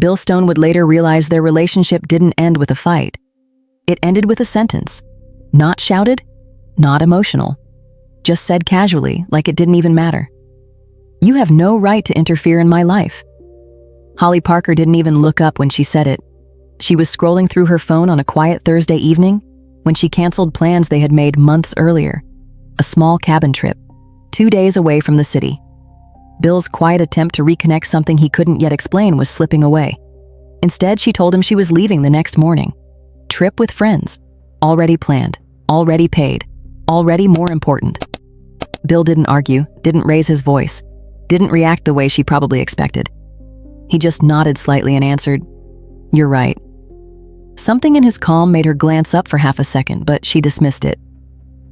Bill Stone would later realize their relationship didn't end with a fight. It ended with a sentence. Not shouted, not emotional. Just said casually, like it didn't even matter. "You have no right to interfere in my life." Holly Parker didn't even look up when she said it. She was scrolling through her phone on a quiet Thursday evening when she canceled plans they had made months earlier. A small cabin trip, 2 days away from the city. Bill's quiet attempt to reconnect something he couldn't yet explain was slipping away. Instead, she told him she was leaving the next morning. Trip with friends. Already planned. Already paid. Already more important. Bill didn't argue, didn't raise his voice, didn't react the way she probably expected. He just nodded slightly and answered, "You're right." Something in his calm made her glance up for half a second, but she dismissed it.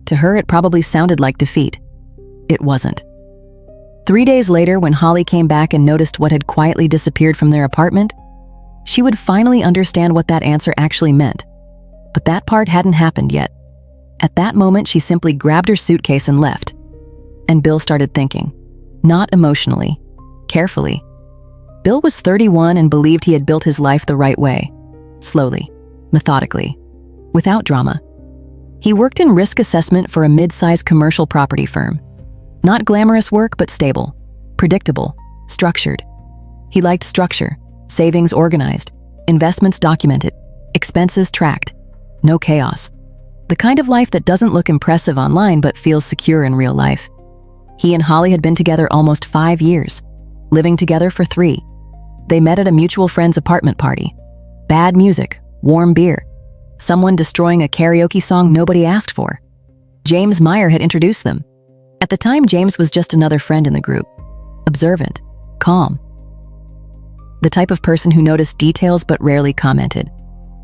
To her, it probably sounded like defeat. It wasn't. 3 days later, when Holly came back and noticed what had quietly disappeared from their apartment, she would finally understand what that answer actually meant. But that part hadn't happened yet. At that moment, she simply grabbed her suitcase and left. And Bill started thinking. Not emotionally, carefully. Bill was 31 and believed he had built his life the right way. Slowly, methodically, without drama. He worked in risk assessment for a mid-sized commercial property firm. Not glamorous work, but stable, predictable, structured. He liked structure, savings organized, investments documented, expenses tracked, no chaos. The kind of life that doesn't look impressive online but feels secure in real life. He and Holly had been together almost 5 years, living together for 3. They met at a mutual friend's apartment party. Bad music, warm beer, someone destroying a karaoke song nobody asked for. James Meyer had introduced them. At the time, James was just another friend in the group. Observant, calm. The type of person who noticed details but rarely commented.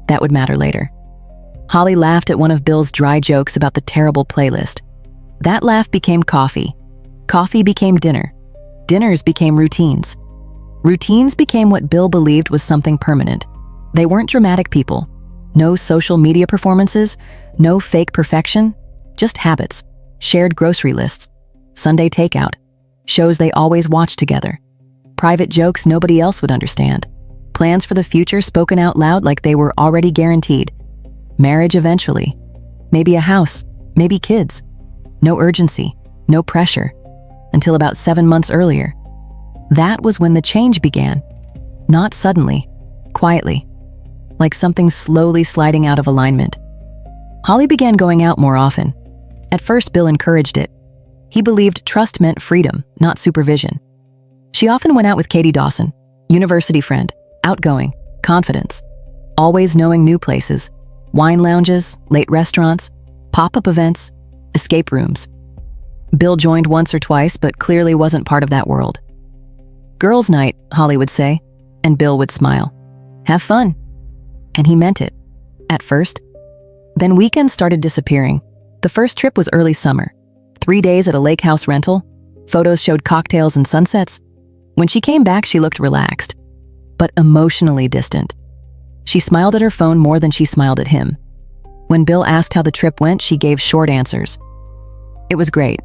That would matter later. Holly laughed at one of Bill's dry jokes about the terrible playlist. That laugh became coffee. Coffee became dinner. Dinners became routines. Routines became what Bill believed was something permanent. They weren't dramatic people. No social media performances, no fake perfection, just habits, shared grocery lists, Sunday takeout, shows they always watched together, private jokes nobody else would understand, plans for the future spoken out loud like they were already guaranteed, marriage eventually, maybe a house, maybe kids, no urgency, no pressure, until about 7 months earlier. That was when the change began. Not suddenly, quietly, like something slowly sliding out of alignment. Holly began going out more often. At first, Bill encouraged it. He believed trust meant freedom, not supervision. She often went out with Katie Dawson, university friend, outgoing, confidence, always knowing new places, wine lounges, late restaurants, pop-up events, escape rooms. Bill joined once or twice, but clearly wasn't part of that world. Girls' night, Holly would say, and Bill would smile. Have fun. And he meant it. At first. Then weekends started disappearing. The first trip was early summer. 3 days at a lake house rental. Photos showed cocktails and sunsets. When she came back, she looked relaxed, but emotionally distant. She smiled at her phone more than she smiled at him. When Bill asked how the trip went, she gave short answers. It was great.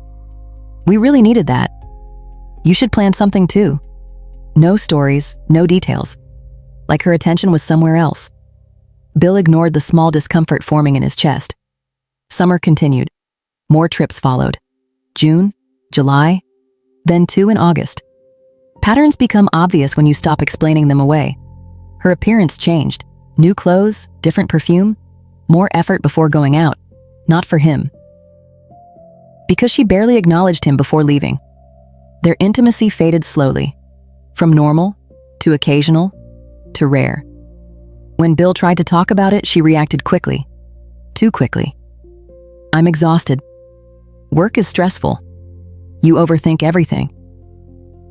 We really needed that. You should plan something too. No stories, no details. Like her attention was somewhere else. Bill ignored the small discomfort forming in his chest. Summer continued. More trips followed. June, July, then 2 in August. Patterns become obvious when you stop explaining them away. Her appearance changed. New clothes, different perfume, more effort before going out. Not for him. Because she barely acknowledged him before leaving. Their intimacy faded slowly. From normal, to occasional, to rare. When Bill tried to talk about it, she reacted quickly. Too quickly. I'm exhausted. Work is stressful. You overthink everything.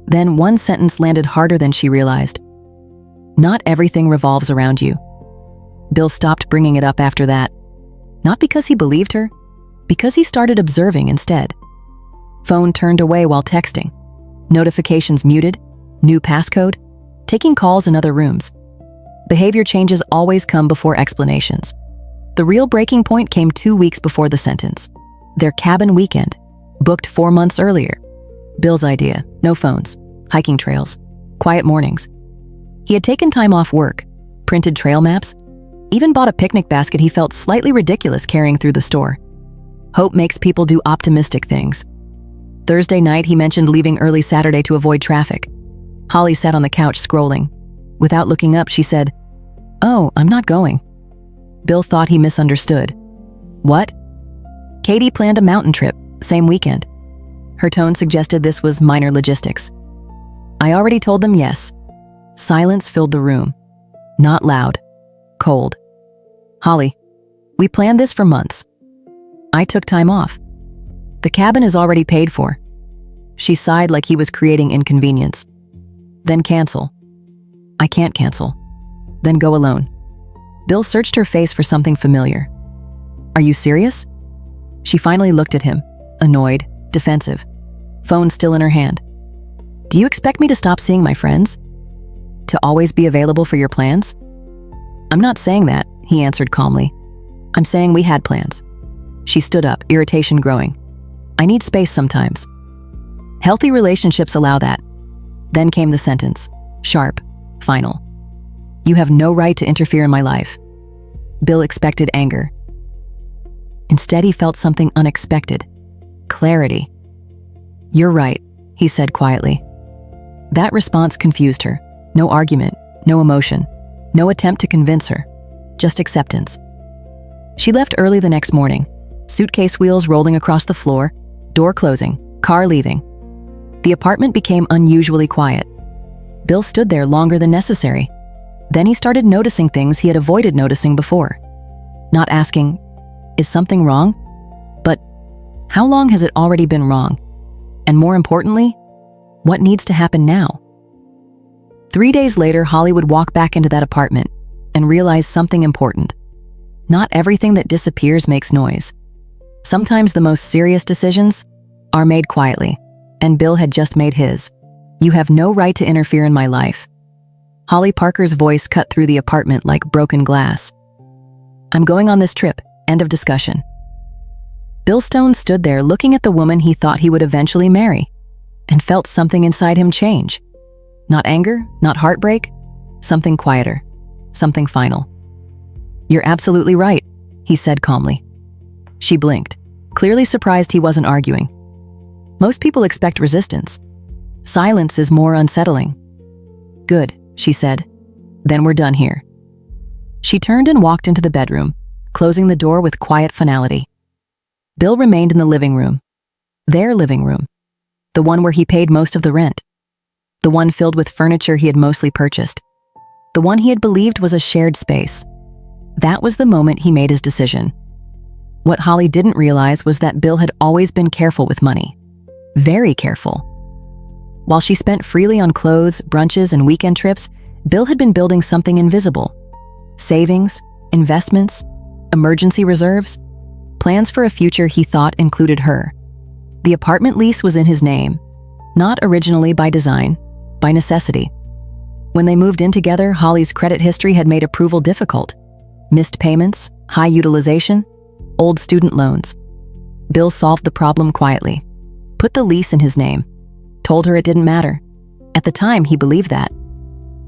Then one sentence landed harder than she realized. Not everything revolves around you. Bill stopped bringing it up after that. Not because he believed her, because he started observing instead. Phone turned away while texting. Notifications muted, new passcode, taking calls in other rooms. Behavior changes always come before explanations. The real breaking point came 2 weeks before the sentence. Their cabin weekend, booked 4 months earlier. Bill's idea, no phones, hiking trails, quiet mornings. He had taken time off work, printed trail maps, even bought a picnic basket he felt slightly ridiculous carrying through the store. Hope makes people do optimistic things. Thursday night, he mentioned leaving early Saturday to avoid traffic. Holly sat on the couch scrolling. Without looking up, she said, "Oh, I'm not going." Bill thought he misunderstood. "What?" Katie planned a mountain trip, same weekend. Her tone suggested this was minor logistics. "I already told them yes." Silence filled the room. Not loud, cold. "Holly, we planned this for months. I took time off. The cabin is already paid for." She sighed like he was creating inconvenience. "Then cancel." "I can't cancel." "Then go alone." Bill searched her face for something familiar. "Are you serious?" She finally looked at him, annoyed, defensive. Phone still in her hand. "Do you expect me to stop seeing my friends? To always be available for your plans?" "I'm not saying that," he answered calmly. "I'm saying we had plans." She stood up, irritation growing. "I need space sometimes." Healthy relationships allow that. Then came the sentence, sharp, final. "You have no right to interfere in my life." Bill expected anger. Instead, he felt something unexpected. Clarity. "You're right," he said quietly. That response confused her. No argument, no emotion, no attempt to convince her, just acceptance. She left early the next morning, suitcase wheels rolling across the floor, door closing, car leaving. The apartment became unusually quiet. Bill stood there longer than necessary. Then he started noticing things he had avoided noticing before. Not asking, "Is something wrong?" but, "How long has it already been wrong?" And more importantly, what needs to happen now? 3 days later, Holly would walk back into that apartment and realize something important. Not everything that disappears makes noise. Sometimes the most serious decisions are made quietly, and Bill had just made his. "You have no right to interfere in my life." Holly Parker's voice cut through the apartment like broken glass. "I'm going on this trip. End of discussion." Bill Stone stood there looking at the woman he thought he would eventually marry, and felt something inside him change. Not anger, not heartbreak, something quieter, something final. "You're absolutely right," he said calmly. She blinked, clearly surprised he wasn't arguing. Most people expect resistance. Silence is more unsettling. "Good," she said. "Then we're done here." She turned and walked into the bedroom, closing the door with quiet finality. Bill remained in the living room. Their living room. The one where he paid most of the rent. The one filled with furniture he had mostly purchased. The one he had believed was a shared space. That was the moment he made his decision. What Holly didn't realize was that Bill had always been careful with money. Very careful. While she spent freely on clothes, brunches, and weekend trips, Bill had been building something invisible. Savings, investments, emergency reserves, plans for a future he thought included her. The apartment lease was in his name, not originally by design, by necessity. When they moved in together, Holly's credit history had made approval difficult. Missed payments, high utilization, old student loans. Bill solved the problem quietly. Put the lease in his name. Told her it didn't matter. At the time, he believed that.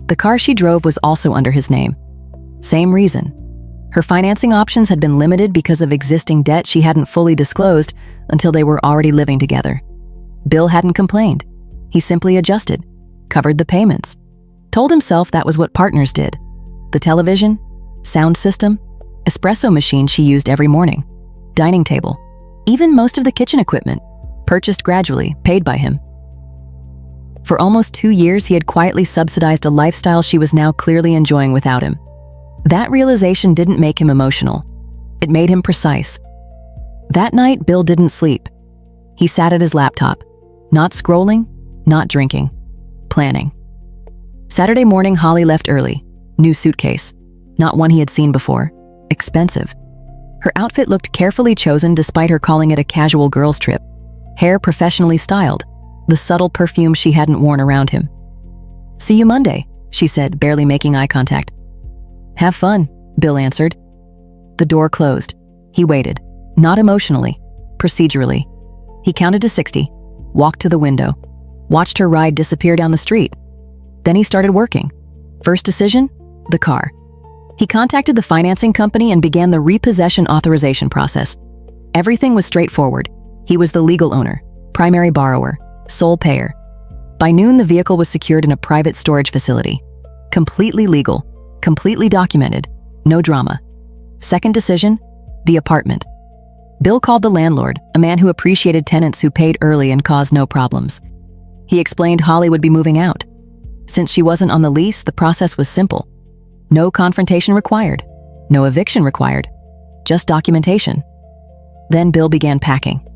The car she drove was also under his name. Same reason. Her financing options had been limited because of existing debt she hadn't fully disclosed until they were already living together. Bill hadn't complained. He simply adjusted, covered the payments, told himself that was what partners did. The television, sound system, espresso machine she used every morning, dining table, even most of the kitchen equipment, purchased gradually, paid by him. For almost 2 years, he had quietly subsidized a lifestyle she was now clearly enjoying without him. That realization didn't make him emotional. It made him precise. That night, Bill didn't sleep. He sat at his laptop, not scrolling, not drinking, planning. Saturday morning, Holly left early. New suitcase, not one he had seen before, expensive. Her outfit looked carefully chosen despite her calling it a casual girls' trip. Hair professionally styled, the subtle perfume she hadn't worn around him. "See you Monday," she said, barely making eye contact. "Have fun," Bill answered. The door closed. He waited, not emotionally, procedurally. He counted to 60, walked to the window, watched her ride disappear down the street. Then he started working. First decision? The car. He contacted the financing company and began the repossession authorization process. Everything was straightforward. He was the legal owner, primary borrower, sole payer. By noon, the vehicle was secured in a private storage facility. Completely legal, completely documented, no drama. Second decision? The apartment. Bill called the landlord, a man who appreciated tenants who paid early and caused no problems. He explained Holly would be moving out. Since she wasn't on the lease, the process was simple. No confrontation required, no eviction required, just documentation. Then Bill began packing.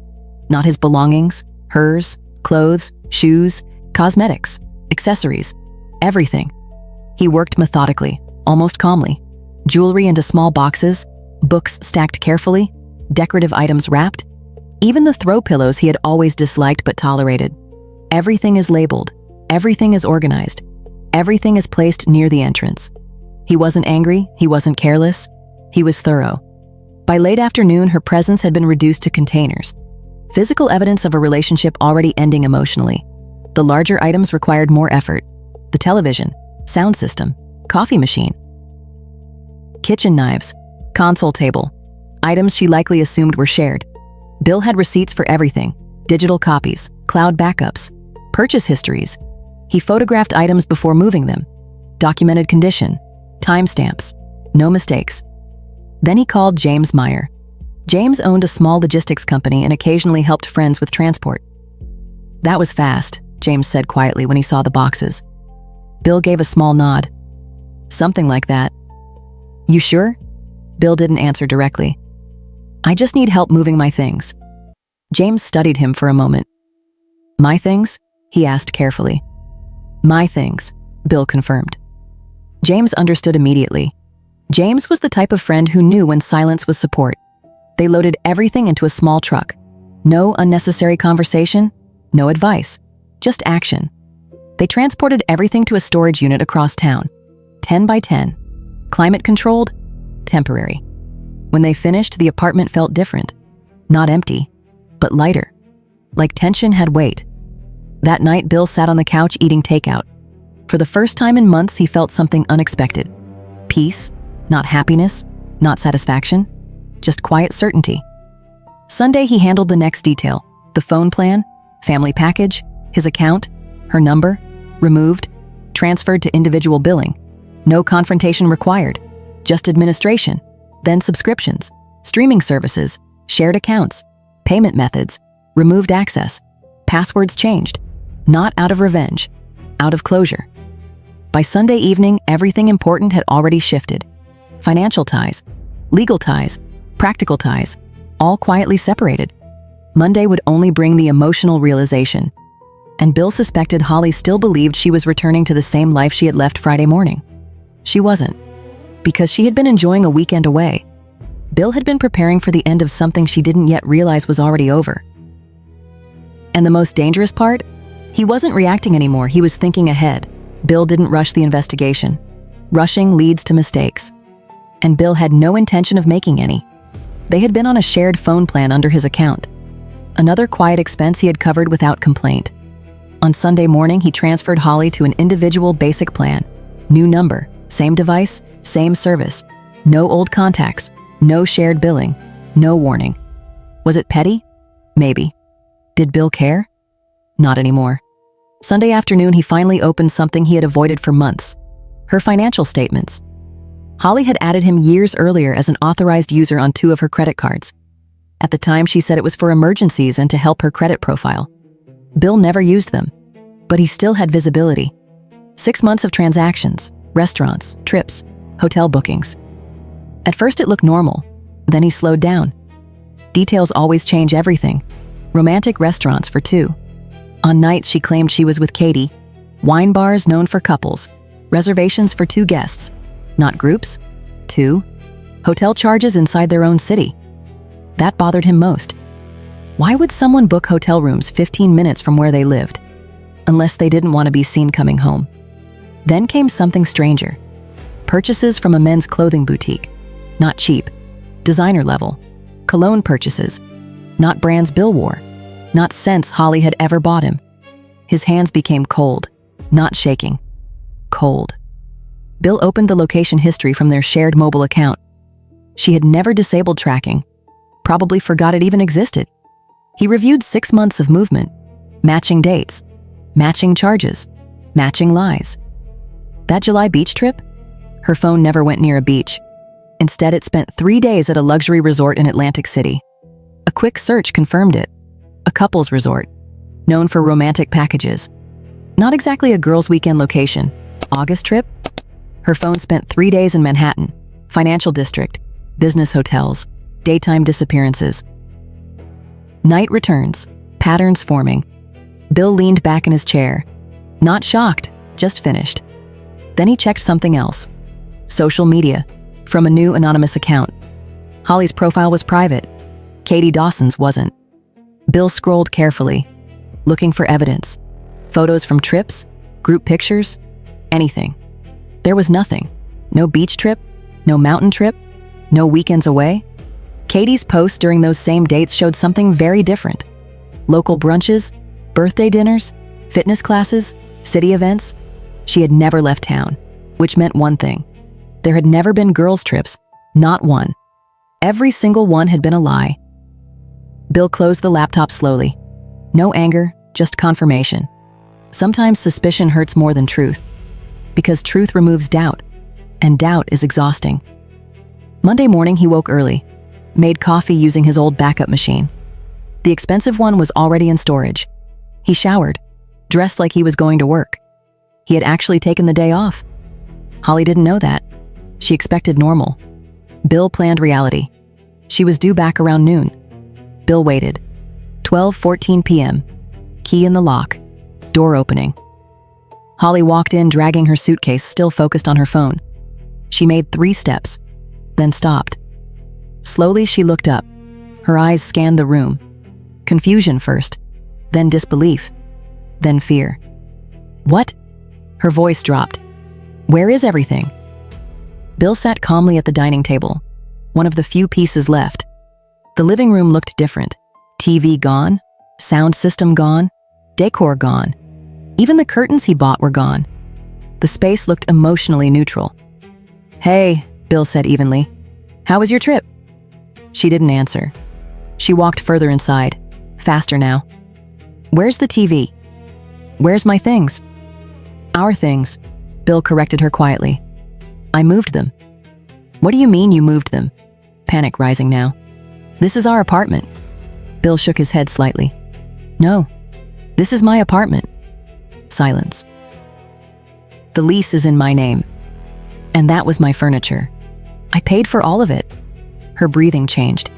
Not his belongings, hers, clothes, shoes, cosmetics, accessories, everything. He worked methodically, almost calmly. Jewelry into small boxes, books stacked carefully, decorative items wrapped. Even the throw pillows he had always disliked but tolerated. Everything is labeled, everything is organized, everything is placed near the entrance. He wasn't angry, he wasn't careless, he was thorough. By late afternoon, her presence had been reduced to containers. Physical evidence of a relationship already ending emotionally. The larger items required more effort. The television, sound system, coffee machine, kitchen knives, console table, items she likely assumed were shared. Bill had receipts for everything, digital copies, cloud backups, purchase histories. He photographed items before moving them, documented condition, timestamps, no mistakes. Then he called James Meyer. James owned a small logistics company and occasionally helped friends with transport. That was fast, James said quietly when he saw the boxes. Bill gave a small nod. Something like that. You sure? Bill didn't answer directly. I just need help moving my things. James studied him for a moment. My things? He asked carefully. My things, Bill confirmed. James understood immediately. James was the type of friend who knew when silence was support. They loaded everything into a small truck. No unnecessary conversation, no advice, just action. They transported everything to a storage unit across town, 10 by 10, climate-controlled, temporary. When they finished, the apartment felt different. Not empty, but lighter, like tension had weight. That night, Bill sat on the couch eating takeout. For the first time in months, he felt something unexpected. Peace, not happiness, not satisfaction, just quiet certainty. Sunday, he handled the next detail: the phone plan, family package, his account, her number, removed, transferred to individual billing. No confrontation required, just administration, then subscriptions, streaming services, shared accounts, payment methods, removed access, passwords changed, not out of revenge, out of closure. By Sunday evening, everything important had already shifted. Financial ties, legal ties, practical ties, all quietly separated. Monday would only bring the emotional realization. And Bill suspected Holly still believed she was returning to the same life she had left Friday morning. She wasn't, because she had been enjoying a weekend away. Bill had been preparing for the end of something she didn't yet realize was already over. And the most dangerous part? He wasn't reacting anymore, he was thinking ahead. Bill didn't rush the investigation. Rushing leads to mistakes. And Bill had no intention of making any. They had been on a shared phone plan under his account. Another quiet expense he had covered without complaint. On Sunday morning, he transferred Holly to an individual basic plan. New number, same device, same service. No old contacts, no shared billing, no warning. Was it petty? Maybe. Did Bill care? Not anymore. Sunday afternoon, he finally opened something he had avoided for months: her financial statements. Holly had added him years earlier as an authorized user on 2 of her credit cards. At the time, she said it was for emergencies and to help her credit profile. Bill never used them, but he still had visibility. 6 months of transactions, restaurants, trips, hotel bookings. At first it looked normal, then he slowed down. Details always change everything. Romantic restaurants for 2. On nights she claimed she was with Katie. Wine bars known for couples. Reservations for 2 guests. Not groups, 2. Hotel charges inside their own city. That bothered him most. Why would someone book hotel rooms 15 minutes from where they lived? Unless they didn't want to be seen coming home. Then came something stranger. Purchases from a men's clothing boutique. Not cheap. Designer level. Cologne purchases. Not brands Bill wore. Not scents Holly had ever bought him. His hands became cold, not shaking. Cold. Bill opened the location history from their shared mobile account. She had never disabled tracking, probably forgot it even existed. He reviewed 6 months of movement, matching dates, matching charges, matching lies. That July beach trip? Her phone never went near a beach. Instead, it spent 3 days at a luxury resort in Atlantic City. A quick search confirmed it. A couples resort, known for romantic packages. Not exactly a girls' weekend location. August trip? Her phone spent 3 days in Manhattan, financial district, business hotels, daytime disappearances. Night returns, patterns forming. Bill leaned back in his chair. Not shocked, just finished. Then he checked something else. Social media, from a new anonymous account. Holly's profile was private. Katie Dawson's wasn't. Bill scrolled carefully, looking for evidence. Photos from trips, group pictures, anything. There was nothing. No beach trip, no mountain trip, no weekends away. Katie's posts during those same dates showed something very different. Local brunches, birthday dinners, fitness classes, city events. She had never left town, which meant one thing. There had never been girls' trips, not one. Every single one had been a lie. Bill closed the laptop slowly. No anger, just confirmation. Sometimes suspicion hurts more than truth, because truth removes doubt, and doubt is exhausting. Monday morning, he woke early, made coffee using his old backup machine. The expensive one was already in storage. He showered, dressed like he was going to work. He had actually taken the day off. Holly didn't know that. She expected normal. Bill planned reality. She was due back around noon. Bill waited. 12:14 p.m. Key in the lock. Door opening. Holly walked in, dragging her suitcase, still focused on her phone. She made 3 steps, then stopped. Slowly, she looked up. Her eyes scanned the room. Confusion first, then disbelief, then fear. What? Her voice dropped. Where is everything? Bill sat calmly at the dining table, one of the few pieces left. The living room looked different. TV gone, sound system gone, decor gone. Even the curtains he bought were gone. The space looked emotionally neutral. "Hey," Bill said evenly. "How was your trip?" She didn't answer. She walked further inside, faster now. "Where's the TV? Where's my things?" "Our things," Bill corrected her quietly. "I moved them." "What do you mean you moved them?" Panic rising now. "This is our apartment." Bill shook his head slightly. "No, this is my apartment." Silence. "The lease is in my name. And that was my furniture. I paid for all of it." Her breathing changed.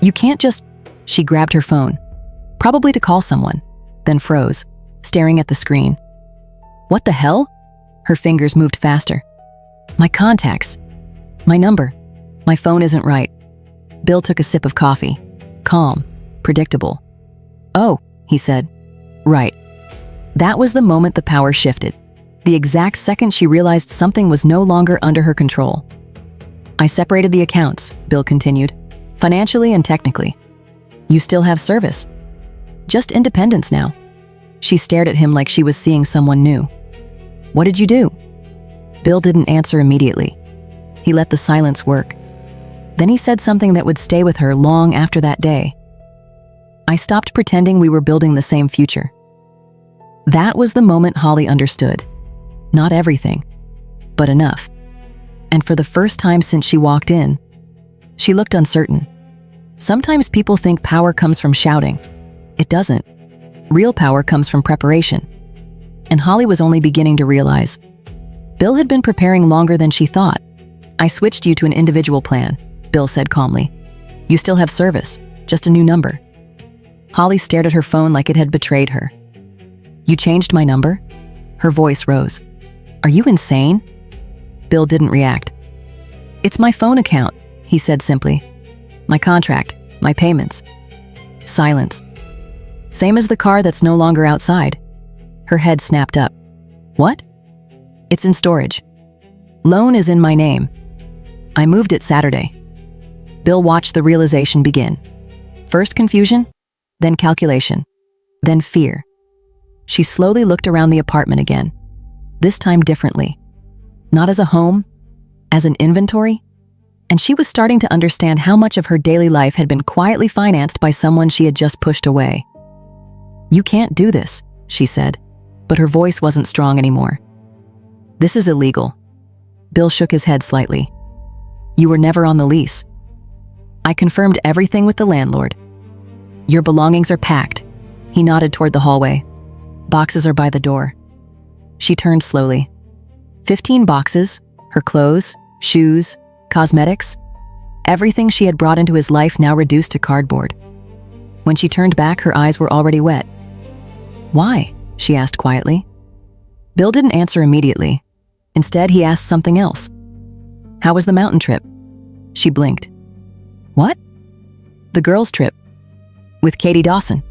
"You can't just..." She grabbed her phone, probably to call someone, then froze, staring at the screen. "What the hell?" Her fingers moved faster. "My contacts. My number. My phone isn't right." Bill took a sip of coffee. Calm, predictable. "Oh," he said. "Right." That was the moment the power shifted. The exact second she realized something was no longer under her control. "I separated the accounts," Bill continued, "financially and technically. You still have service. Just independence now." She stared at him like she was seeing someone new. "What did you do?" Bill didn't answer immediately. He let the silence work. Then he said something that would stay with her long after that day. "I stopped pretending we were building the same future." That was the moment Holly understood. Not everything, but enough. And for the first time since she walked in, she looked uncertain. Sometimes people think power comes from shouting. It doesn't. Real power comes from preparation. And Holly was only beginning to realize. Bill had been preparing longer than she thought. "I switched you to an individual plan," Bill said calmly. "You still have service, just a new number." Holly stared at her phone like it had betrayed her. "You changed my number?" Her voice rose. "Are you insane?" Bill didn't react. "It's my phone account," he said simply. "My contract, my payments." Silence. "Same as the car that's no longer outside." Her head snapped up. "What?" "It's in storage. Loan is in my name. I moved it Saturday." Bill watched the realization begin. First confusion, then calculation, then fear. She slowly looked around the apartment again, this time differently. Not as a home, as an inventory. And she was starting to understand how much of her daily life had been quietly financed by someone she had just pushed away. "You can't do this," she said, but her voice wasn't strong anymore. "This is illegal." Bill shook his head slightly. "You were never on the lease." "I confirmed everything with the landlord." "Your belongings are packed." He nodded toward the hallway. "Boxes are by the door." She turned slowly. 15 boxes, her clothes, shoes, cosmetics, everything she had brought into his life now reduced to cardboard. When she turned back, her eyes were already wet. "Why?" she asked quietly. Bill didn't answer immediately. Instead, he asked something else. "How was the mountain trip?" She blinked. "What?" "The girls' trip. With Katie Dawson.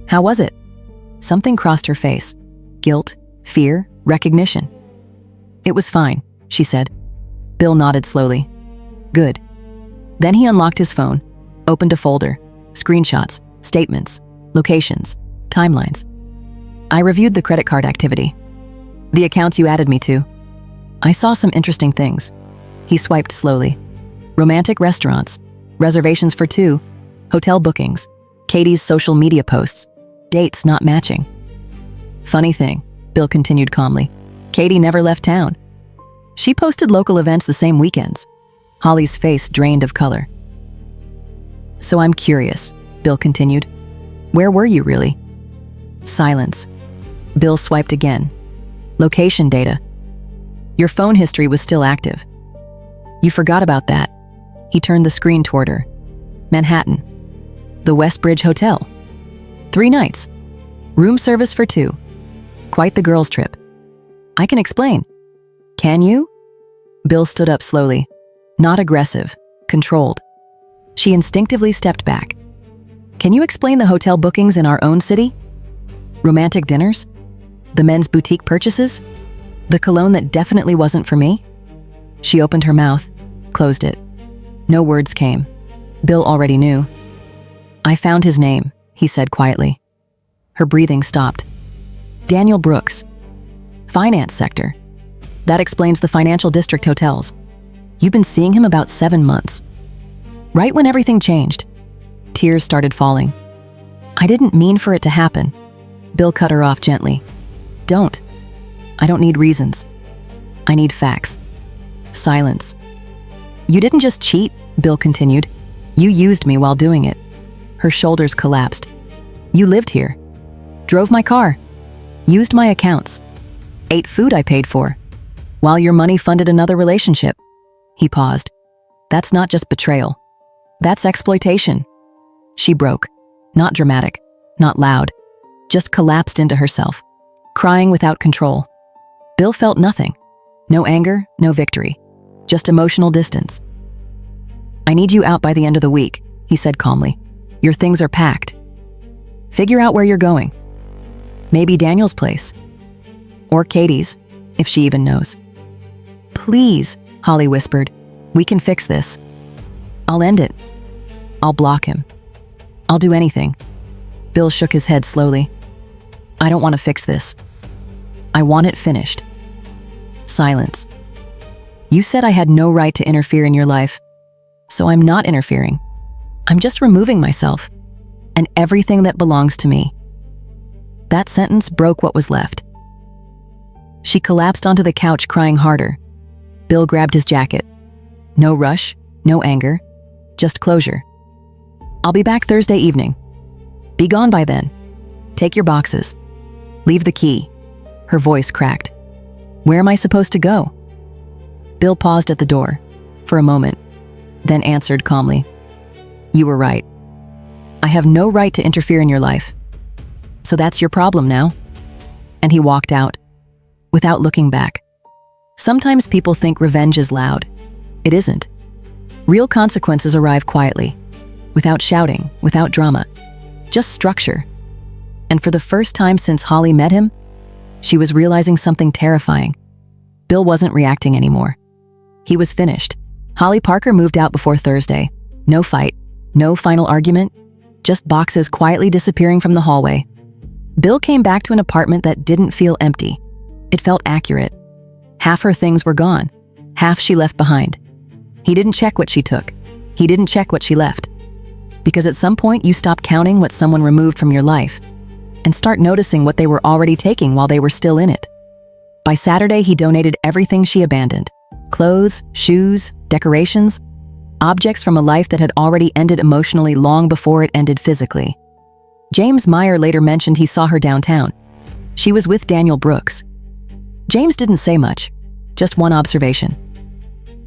How was it?" Something crossed her face. Guilt, fear, recognition. "It was fine," she said. Bill nodded slowly. "Good." Then he unlocked his phone, opened a folder, screenshots, statements, locations, timelines. "I reviewed the credit card activity. The accounts you added me to. I saw some interesting things." He swiped slowly. Romantic restaurants, reservations for 2, hotel bookings, Katie's social media posts, dates not matching. "Funny thing," Bill continued calmly, "Katie never left town. She posted local events the same weekends." Holly's face drained of color. "So I'm curious," Bill continued. "Where were you really?" Silence. Bill swiped again. "Location data. Your phone history was still active." "You forgot about that." He turned the screen toward her. "Manhattan. The Westbridge Hotel. 3 nights. Room service for 2. Quite the girls' trip." "I can explain." "Can you?" Bill stood up slowly. Not aggressive, controlled. She instinctively stepped back. "Can you explain the hotel bookings in our own city? Romantic dinners? The men's boutique purchases? The cologne that definitely wasn't for me?" She opened her mouth, closed it. No words came. Bill already knew. "I found his name," he said quietly. Her breathing stopped. "Daniel Brooks. Finance sector. That explains the financial district hotels. You've been seeing him about 7 months. Right when everything changed." Tears started falling. "I didn't mean for it to happen." Bill cut her off gently. "Don't. I don't need reasons. I need facts." Silence. "You didn't just cheat," Bill continued. "You used me while doing it." Her shoulders collapsed. "You lived here. Drove my car. Used my accounts. Ate food I paid for. While your money funded another relationship." He paused. "That's not just betrayal. That's exploitation." She broke. Not dramatic, not loud, just collapsed into herself, crying without control. Bill felt nothing. No anger, no victory. Just emotional distance. "I need you out by the end of the week," he said calmly. "Your things are packed. Figure out where you're going. Maybe Daniel's place. Or Katie's, if she even knows." "Please," Holly whispered. "We can fix this. I'll end it. I'll block him. I'll do anything." Bill shook his head slowly. "I don't want to fix this. I want it finished." Silence. "You said I had no right to interfere in your life. So I'm not interfering. I'm just removing myself and everything that belongs to me." That sentence broke what was left. She collapsed onto the couch, crying harder. Bill grabbed his jacket. No rush, no anger, just closure. "I'll be back Thursday evening. Be gone by then. Take your boxes. Leave the key." Her voice cracked. "Where am I supposed to go?" Bill paused at the door for a moment, then answered calmly. "You were right. I have no right to interfere in your life. So that's your problem now." And he walked out, without looking back. Sometimes people think revenge is loud. It isn't. Real consequences arrive quietly, without shouting, without drama, just structure. And for the first time since Holly met him, she was realizing something terrifying. Bill wasn't reacting anymore. He was finished. Holly Parker moved out before Thursday. No fight, no final argument, just boxes quietly disappearing from the hallway. Bill came back to an apartment that didn't feel empty. It felt accurate. Half her things were gone. Half she left behind. He didn't check what she took. He didn't check what she left. Because at some point you stop counting what someone removed from your life and start noticing what they were already taking while they were still in it. By Saturday, he donated everything she abandoned. Clothes, shoes, decorations, objects from a life that had already ended emotionally long before it ended physically. James Meyer later mentioned he saw her downtown. She was with Daniel Brooks. James didn't say much, just one observation.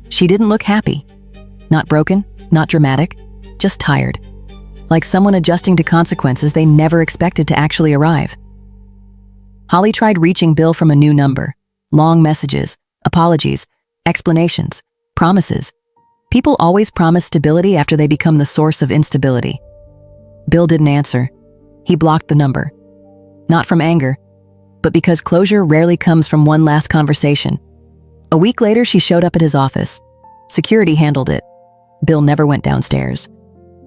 She didn't look happy. Not broken, not dramatic, just tired. Like someone adjusting to consequences they never expected to actually arrive. Holly tried reaching Bill from a new number. Long messages, apologies, explanations, promises. People always promise stability after they become the source of instability. Bill didn't answer. He blocked the number. Not from anger, but because closure rarely comes from one last conversation. A week later, she showed up at his office. Security handled it. Bill never went downstairs.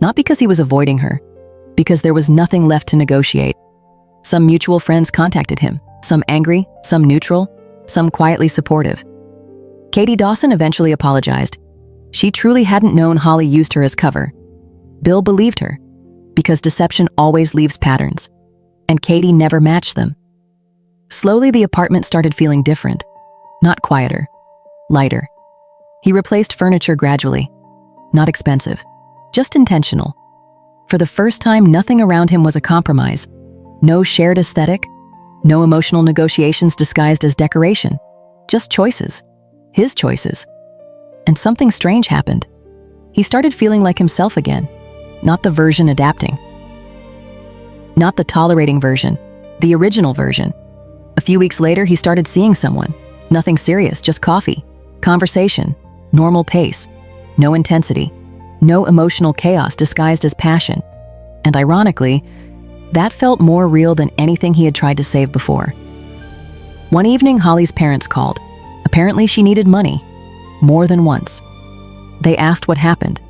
Not because he was avoiding her, because there was nothing left to negotiate. Some mutual friends contacted him, some angry, some neutral, some quietly supportive. Katie Dawson eventually apologized. She truly hadn't known Holly used her as cover. Bill believed her, because deception always leaves patterns, and Katie never matched them. Slowly, the apartment started feeling different, not quieter, lighter. He replaced furniture gradually, not expensive, just intentional. For the first time, nothing around him was a compromise. No shared aesthetic, no emotional negotiations disguised as decoration. Just choices. His choices. And something strange happened. He started feeling like himself again, not the version adapting. Not the tolerating version, the original version. A few weeks later, he started seeing someone. Nothing serious, just coffee, conversation, normal pace, no intensity. No emotional chaos disguised as passion. And ironically, that felt more real than anything he had tried to save before. One evening, Holly's parents called. Apparently, she needed money. More than once. They asked what happened.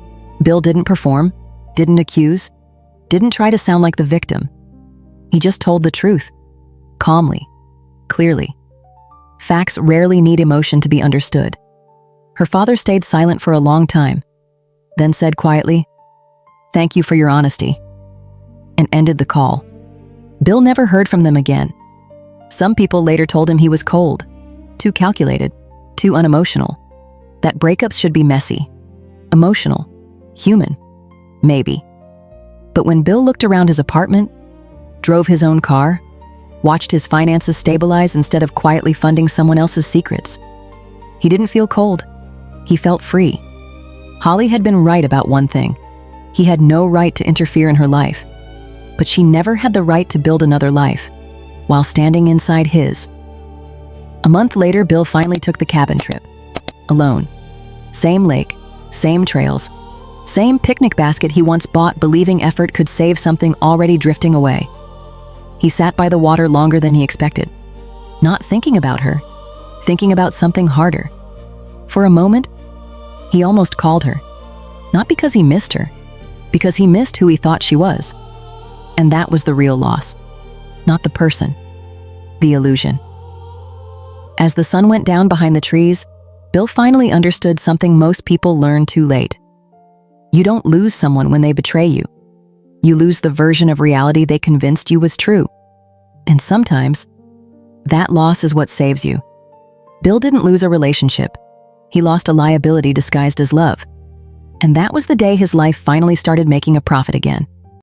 Bill didn't perform, didn't accuse, didn't try to sound like the victim. He just told the truth. Calmly. Clearly. Facts rarely need emotion to be understood. Her father stayed silent for a long time, then said quietly, "Thank you for your honesty," and ended the call. Bill never heard from them again. Some people later told him he was cold, too calculated, too unemotional, that breakups should be messy, emotional, human, maybe. But when Bill looked around his apartment, drove his own car, watched his finances stabilize instead of quietly funding someone else's secrets, he didn't feel cold. He felt free. Holly had been right about one thing. He had no right to interfere in her life, but she never had the right to build another life while standing inside his. A month later, Bill finally took the cabin trip. Alone. Same lake, same trails, same picnic basket he once bought believing effort could save something already drifting away. He sat by the water longer than he expected, not thinking about her, thinking about something harder. For a moment, he almost called her, not because he missed her, because he missed who he thought she was. And that was the real loss, not the person, the illusion. As the sun went down behind the trees, Bill finally understood something most people learn too late. You don't lose someone when they betray you. You lose the version of reality they convinced you was true. And sometimes, that loss is what saves you. Bill didn't lose a relationship. He lost a liability disguised as love. And that was the day his life finally started making a profit again.